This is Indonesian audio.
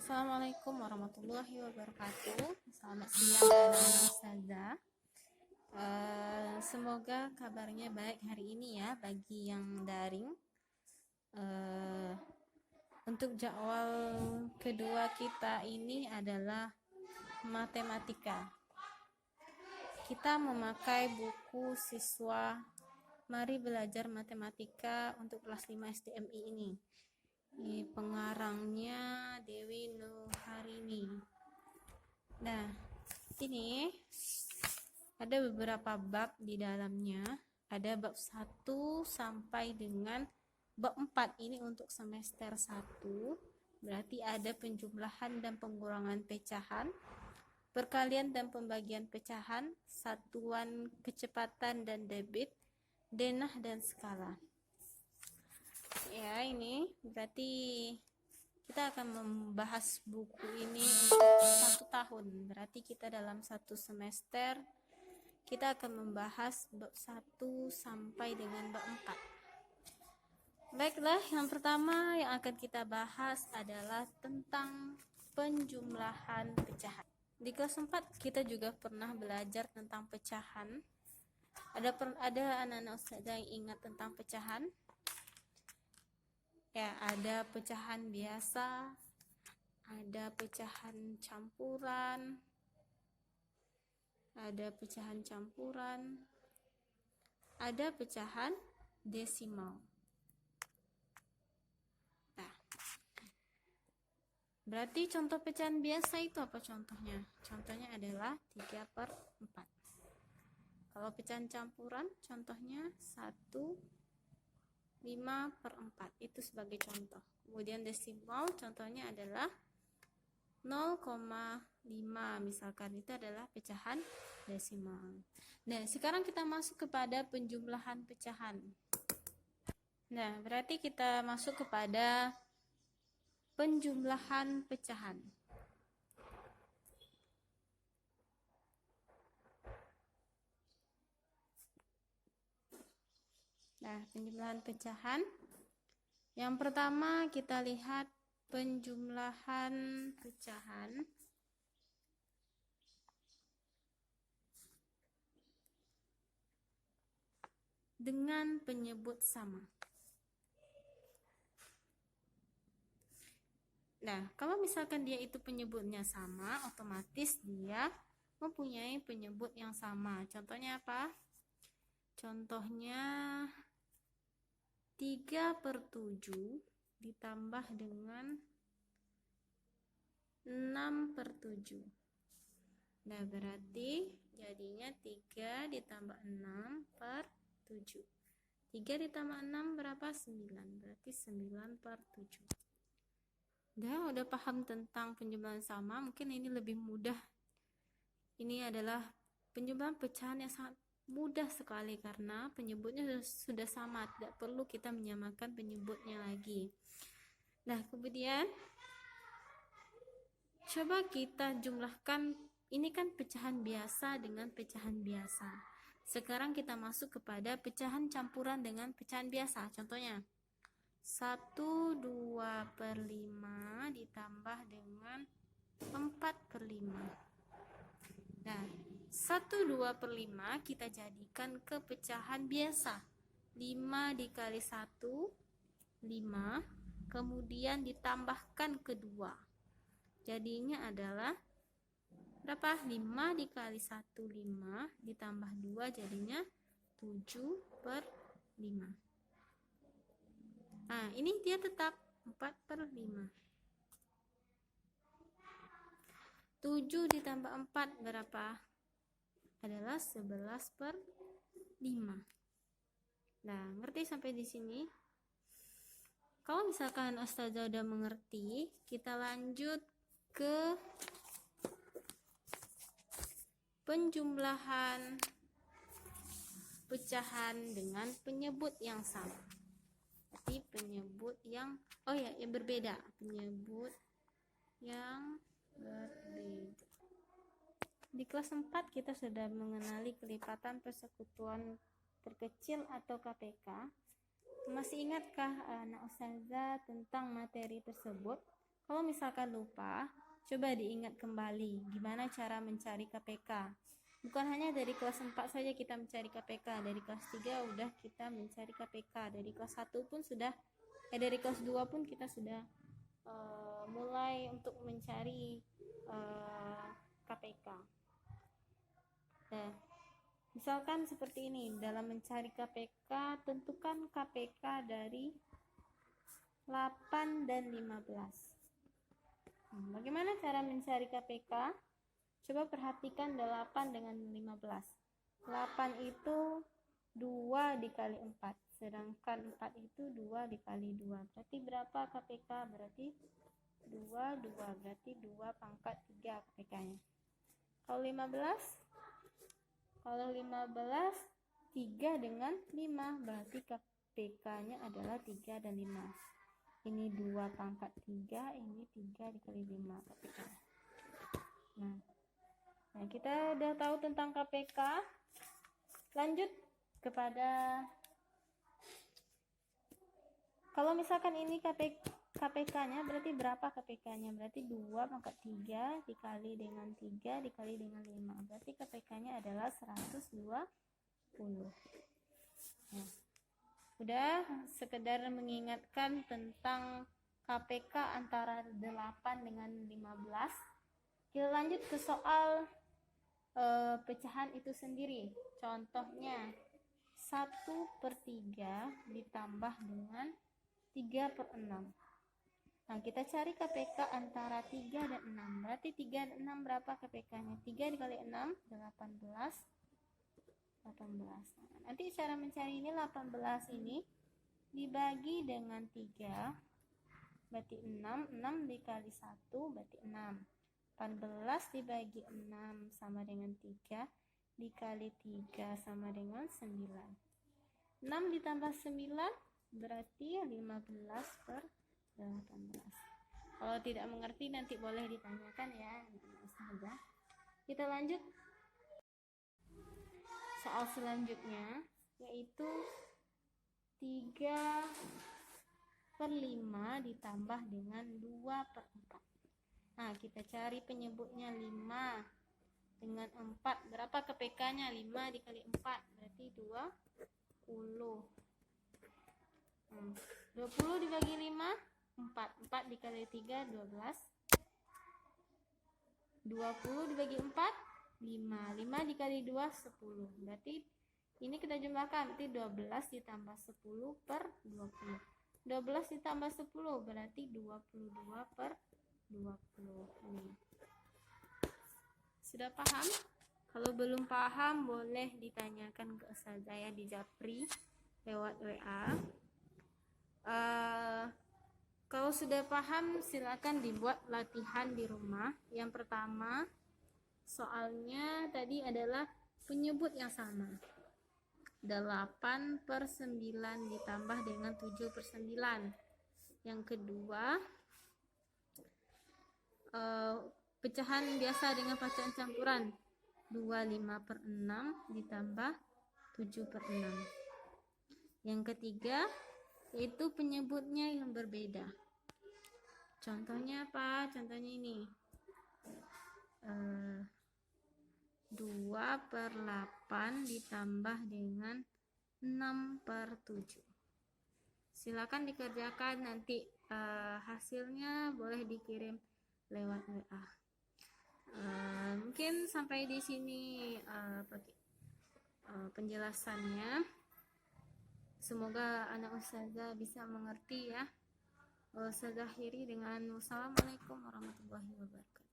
Assalamualaikum warahmatullahi wabarakatuh. Selamat siang anak-anak ustazah. Semoga kabarnya baik hari ini ya bagi yang daring. Untuk jadwal kedua kita ini adalah matematika. Kita memakai buku siswa Mari Belajar Matematika untuk kelas 5 STMI ini. Pengarangnya Dewi Nuharini. Nah, ini ada beberapa bab di dalamnya. Ada bab 1 sampai dengan bab 4 ini untuk semester 1. Berarti ada penjumlahan dan pengurangan pecahan, perkalian dan pembagian pecahan, satuan kecepatan dan debit, denah dan skala. Ya, ini berarti kita akan membahas buku ini untuk 1 tahun. Berarti kita dalam 1 semester kita akan membahas bab 1 sampai dengan bab 4. Baiklah, yang pertama yang akan kita bahas adalah tentang penjumlahan pecahan. Di kelas 4 kita juga pernah belajar tentang pecahan. Ada anak-anak ustazah yang ingat tentang pecahan? Ya, ada pecahan biasa, ada pecahan campuran, ada pecahan desimal. Nah, berarti contoh pecahan biasa itu apa contohnya? Contohnya adalah 3/4. Kalau pecahan campuran contohnya 1/5/4, itu sebagai contoh. Kemudian desimal contohnya adalah 0,5 misalkan, itu adalah pecahan desimal. Nah, sekarang kita masuk kepada penjumlahan pecahan. Nah, berarti kita masuk kepada penjumlahan pecahan. Nah, penjumlahan pecahan. Yang pertama kita lihat penjumlahan pecahan dengan penyebut sama. Nah, kalau misalkan dia itu penyebutnya sama, otomatis dia mempunyai penyebut yang sama. Contohnya apa? Contohnya 3/7 ditambah dengan 6/7. Nah, berarti jadinya 3 ditambah 6/7. 3 ditambah 6 berapa? 9. Berarti 9/7. Udah paham tentang penjumlahan sama? Mungkin ini lebih mudah. Ini adalah penjumlahan pecahan yang sangat mudah sekali karena penyebutnya sudah sama, tidak perlu kita menyamakan penyebutnya lagi. Nah, kemudian coba kita jumlahkan. Ini kan pecahan biasa dengan pecahan biasa. Sekarang kita masuk kepada pecahan campuran dengan pecahan biasa. Contohnya 1/2/5 ditambah dengan 4/5. Nah, 1/2/5 kita jadikan ke pecahan biasa. 5 dikali 1, 5. Kemudian ditambahkan kedua. Jadinya adalah berapa? 5 dikali 1, 5. Ditambah 2 jadinya 7/5. Nah, ini dia tetap 4/5. 7 ditambah 4 berapa? Adalah 11/5. Nah, ngerti sampai di sini? Kalau misalkan ustazah udah mengerti, kita lanjut ke penjumlahan pecahan dengan penyebut yang sama. Tapi penyebut yang berbeda. Penyebut yang berbeda. Di kelas 4 kita sudah mengenali kelipatan persekutuan terkecil atau KPK. Masih ingatkah anak ustazah tentang materi tersebut? Kalau misalkan lupa, coba diingat kembali gimana cara mencari KPK. Bukan hanya dari kelas 4 saja kita mencari KPK, dari kelas 3 udah kita mencari KPK, dari kelas 1 pun sudah, dari kelas 2 pun kita sudah mulai untuk mencari KPK. Nah, misalkan seperti ini, dalam mencari KPK, tentukan KPK dari 8 dan 15. Bagaimana cara mencari KPK? Coba perhatikan 8 dengan 15. 8 itu 2 dikali 4, sedangkan 4 itu 2 dikali 2. Berarti berapa KPK? Berarti 2, berarti 2 pangkat 3 KPK-nya. Kalau 15? Kalau 15, 3 dengan 5, berarti KPK-nya adalah 3 dan 5. Ini 2 pangkat 3, ini 3 dikali 5 KPK. Nah, kita udah tahu tentang KPK. Lanjut kepada, kalau misalkan ini KPK-nya, berarti berapa KPK-nya? Berarti 2 pangkat 3 dikali dengan 3 dikali dengan 5. Berarti KPK-nya adalah 120. Nah, udah sekedar mengingatkan tentang KPK antara 8 dengan 15. Kita lanjut ke soal pecahan itu sendiri. Contohnya 1/3 ditambah dengan 3/6. Nah, kita cari KPK antara 3 dan 6. Berarti 3 dan 6 berapa KPK-nya? 3 dikali 6, 18. Nah, nanti cara mencari ini 18 ini dibagi dengan 3, berarti 6. 6 dikali 1 berarti 6. 14 dibagi 6 sama dengan 3, dikali 3 sama dengan 9. 6 ditambah 9 berarti 15/18. Kalau tidak mengerti nanti boleh ditanyakan ya. Kita lanjut soal selanjutnya, yaitu 3/5 ditambah dengan 2/4. Nah, kita cari penyebutnya 5 dengan 4. Berapa KPK-nya? 5 dikali 4 berarti 20. 20 dibagi 5, 4. 4 dikali 3, 12. 20 dibagi 4, 5. 5 dikali 2, 10. Berarti ini kita jumlahkan, berarti 12 ditambah 10/20. 12 ditambah 10 berarti 22/20. Sudah paham? Kalau belum paham boleh ditanyakan ke Ustazah ya di Japri lewat WA. Kalau sudah paham silakan dibuat latihan di rumah. Yang pertama, soalnya tadi adalah penyebut yang sama. 8/9 ditambah dengan 7/9. Yang kedua, pecahan biasa dengan bacaan campuran. 25/6 ditambah 7/6. Yang ketiga, yaitu penyebutnya yang berbeda. Contohnya apa? Contohnya ini 2/8 ditambah dengan 6/7. Silakan dikerjakan, nanti hasilnya boleh dikirim lewat WA. Mungkin sampai di sini penjelasannya. Semoga anak ustazah bisa mengerti ya. Ustazah akhiri dengan wassalamualaikum warahmatullahi wabarakatuh.